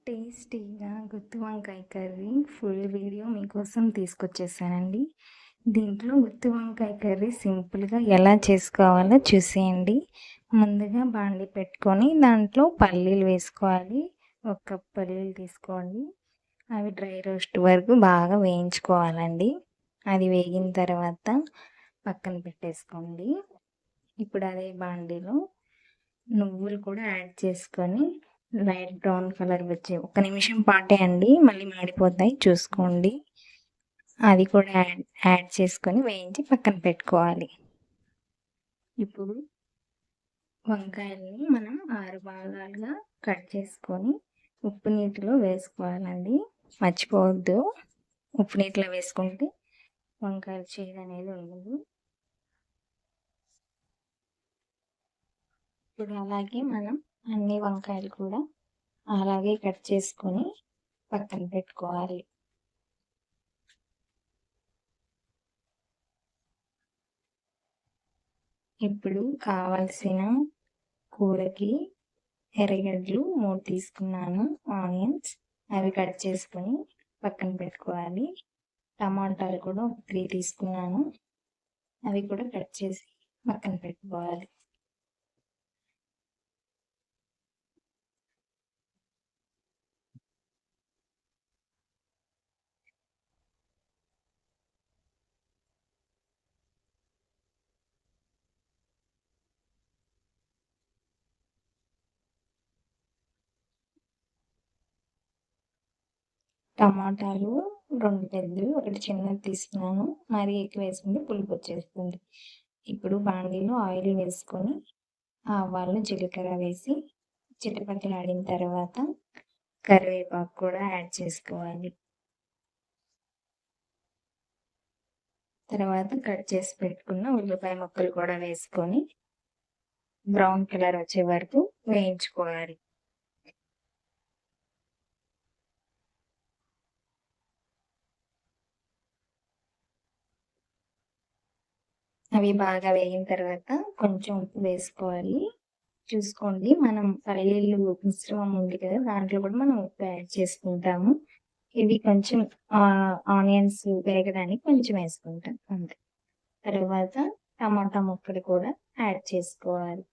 టేస్టీగా గుత్తి వంకాయ curry full video మీకోసం తీసుకొచ్చేసానండి. దీంట్లో గుత్తి వంకాయ కర్రీ సింపుల్గా ఎలా చేసుకోవాలో చూసేయండి. ముందుగా బాండి పెట్టుకొని దాంట్లో పల్లీలు వేసుకోవాలి. ఒక కప్ పల్లీలు తీసుకోండి. అవి డ్రై రోస్ట్ వరకు బాగా వేయించుకోవాలండి. అది వేగిన తర్వాత పక్కన పెట్టేసుకోండి. ఇప్పుడు అదే బాండీలో నువ్వులు కూడా యాడ్ చేసుకొని లైట్ బ్రౌన్ కలర్ వచ్చి ఒక నిమిషం పాటే అండి, మళ్ళీ మాడిపోతాయి చూసుకోండి. అది కూడా యాడ్ చేసుకొని వేయించి పక్కన పెట్టుకోవాలి. ఇప్పుడు వంకాయల్ని మనం 6 భాగాలుగా కట్ చేసుకొని ఉప్పు నీటిలో వేసుకోవాలండి. మర్చిపోవద్దు, ఉప్పు నీటిలో వేసుకుంటే వంకాయలు చేదు అనేది ఉండదు. ఇప్పుడు అలాగే మనం అన్ని వంకాయలు కూడా అలాగే కట్ చేసుకొని పక్కన పెట్టుకోవాలి. ఇప్పుడు కావాల్సిన కూరకి ఎర్రగడ్డలు 3 తీసుకున్నాను, ఆనియన్స్ అవి కట్ చేసుకొని పక్కన పెట్టుకోవాలి. టమాటాలు కూడా 3 తీసుకున్నాను, అవి కూడా కట్ చేసి పక్కన పెట్టుకోవాలి. టమాటాలు 2 పెద్దవి, 1 చిన్నది తీసుకున్నాను. మరీ ఎక్కువ వేసుకుంటే పులుపు వచ్చేస్తుంది. ఇప్పుడు బాండీలో ఆయిల్ వేసుకొని ఆవాలు జీలకర్ర వేసి చిటపటలాడిన తర్వాత కరివేపాకు కూడా యాడ్ చేసుకోవాలి. తర్వాత కట్ చేసి పెట్టుకున్న ఉల్లిపాయ ముక్కలు కూడా వేసుకొని బ్రౌన్ కలర్ వచ్చే వరకు వేయించుకోవాలి. అవి బాగా వేగిన తర్వాత కొంచెం ఉప్పు వేసుకోవాలి. చూసుకోండి, మనం పల్లీలు మిశ్రమం ఉంది కదా, దాంట్లో కూడా మనం ఉప్పు యాడ్ చేసుకుంటాము. ఇవి కొంచెం ఆనియన్స్ వేగడానికి కొంచెం వేసుకుంటాం అంతే. తర్వాత టమాటా ముక్కలు కూడా యాడ్ చేసుకోవాలి.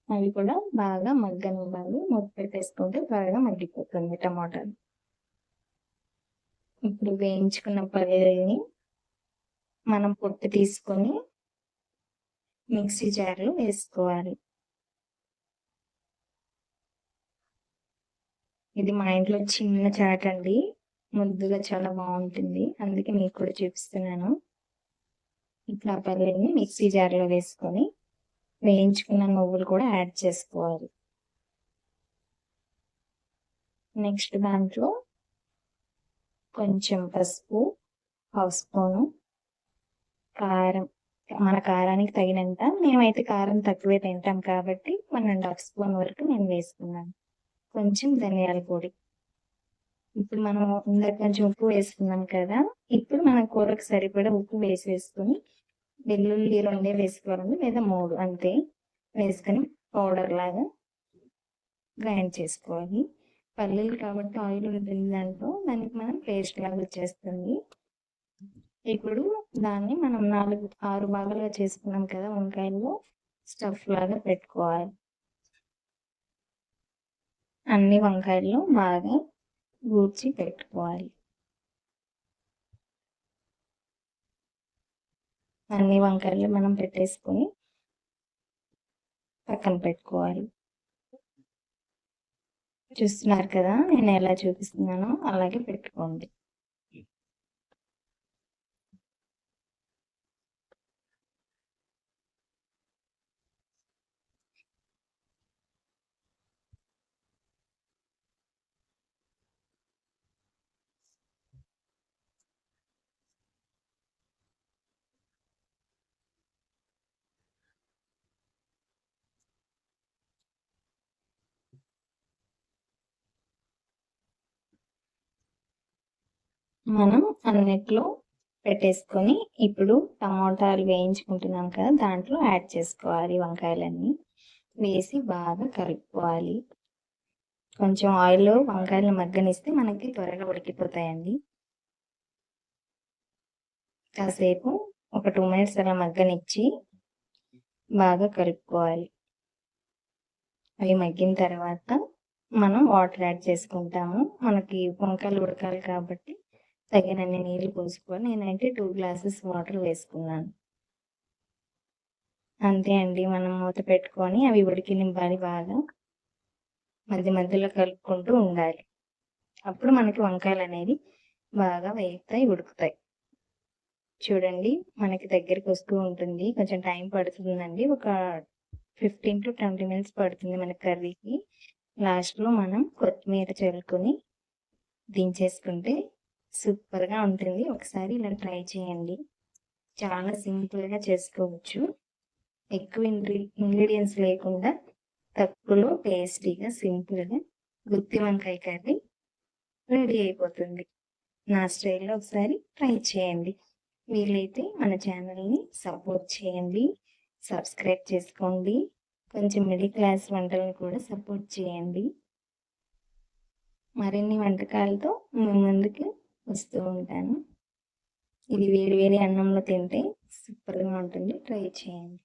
అవి కూడా బాగా మగ్గనివ్వాలి. మూత పెట్టేసుకుంటే త్వరగా మగ్గిపోతుంది టమాటాలు. ఇప్పుడు వేయించుకున్న పల్లీలని మనం పొట్టు తీసుకొని మిక్సీ జార్లో వేసుకోవాలి. ఇది మా ఇంట్లో చిన్న చాట్ అండి, ముద్దుగా చాలా బాగుంటుంది, అందుకే మీకు కూడా చూపిస్తున్నాను. ఇప్పుడు ఆ పల్లీని మిక్సీ జార్లో వేసుకొని వేయించుకున్న నువ్వులు కూడా యాడ్ చేసుకోవాలి. నెక్స్ట్ దాంట్లో కొంచెం పసుపు, 1/2 స్పూను కారం, మన కారానికి తగినంత. మేమైతే కారం తక్కువే తింటాం కాబట్టి 1.5 స్పూన్ వరకు నేను వేసుకున్నాను. కొంచెం ధనియాల పొడి. ఇప్పుడు మనం ఇందాక కొంచెం ఉప్పు వేసుకున్నాం కదా, ఇప్పుడు మన కూరకు సరిపడా ఉప్పు వేసుకొని వెల్లుల్లి 2 వేసుకోవాలండి, లేదా 3 అంతే వేసుకొని పౌడర్ లాగా గ్రైండ్ చేసుకోవాలి. పల్లీలు కాబట్టి ఆయిల్ ఉంటుంది దాంట్లో, దానికి మనం పేస్ట్ లాగా వచ్చేస్తుంది. ఇప్పుడు దాన్ని మనం 6 భాగాలుగా చేసుకున్నాం కదా వంకాయల్లో, స్టఫ్ లాగా పెట్టుకోవాలి. అన్ని వంకాయల్లో బాగా గూర్చి పెట్టుకోవాలి. అన్ని వంకాయలు మనం పెట్టేసుకొని పక్కన పెట్టుకోవాలి. చూస్తున్నారు కదా నేను ఎలా చూపిస్తున్నానో అలాగే పెట్టుకోండి. మనం అన్నిట్లో పెట్టేసుకొని ఇప్పుడు టమాటాలు వేయించుకుంటున్నాం కదా, దాంట్లో యాడ్ చేసుకోవాలి వంకాయలన్నీ. వేసి బాగా కలుపుకోవాలి. కొంచెం ఆయిల్ వంకాయలు మగ్గనిస్తే మనకి త్వరగా ఉడికిపోతాయండి. కాసేపు ఒక 2 మినిట్స్ అలా మగ్గనిచ్చి బాగా కలుపుకోవాలి. అవి మగ్గిన తర్వాత మనం వాటర్ యాడ్ చేసుకుంటాము. మనకి వంకాయలు ఉడకాలి కాబట్టి తగినన్ని నీళ్ళు పోసుకొని నేనైతే 2 గ్లాసెస్ వాటర్ వేసుకున్నాను. అంతే అండి. మనం మూత పెట్టుకొని అవి ఉడికినివ్వాలి బాగా. మధ్య మధ్యలో కలుపుకుంటూ ఉండాలి. అప్పుడు మనకి వంకాయలనేవి బాగా వేగుతాయి, ఉడుకుతాయి. చూడండి మనకి దగ్గరికి వస్తూ ఉంటుంది. కొంచెం టైం పడుతుందండి. ఒక 15-20 మినిట్స్ పడుతుంది మన కర్రీకి. లాస్ట్‌లో మనం కొత్తిమీర చల్లుకొని దించేసుకుంటే సూపర్‌గా ఉంటుంది. ఒకసారి ఇలా ట్రై చేయండి. చాలా సింపుల్‌గా చేసుకోవచ్చు. ఎక్కువ ఇంగ్రీడియెంట్స్ లేకుండా తక్కువలో టేస్టీగా, సింపుల్‌గా గుత్తి వంకాయ కర్రీ రెడీ అయిపోతుంది. నా స్టైల్‌లో ఒకసారి ట్రై చేయండి. వీలైతే మన ఛానల్‌ని సపోర్ట్ చేయండి. సబ్స్క్రైబ్ చేసుకోండి. కొంచెం మిడిల్ క్లాస్ వంటలను కూడా సపోర్ట్ చేయండి. మరిన్ని వంటకాలతో మీ ముందుకు వస్తూ ఉంటాను. ఇది వేడి వేడి అన్నంలో తింటే సూపర్‌గా ఉంటుంది. ట్రై చేయండి.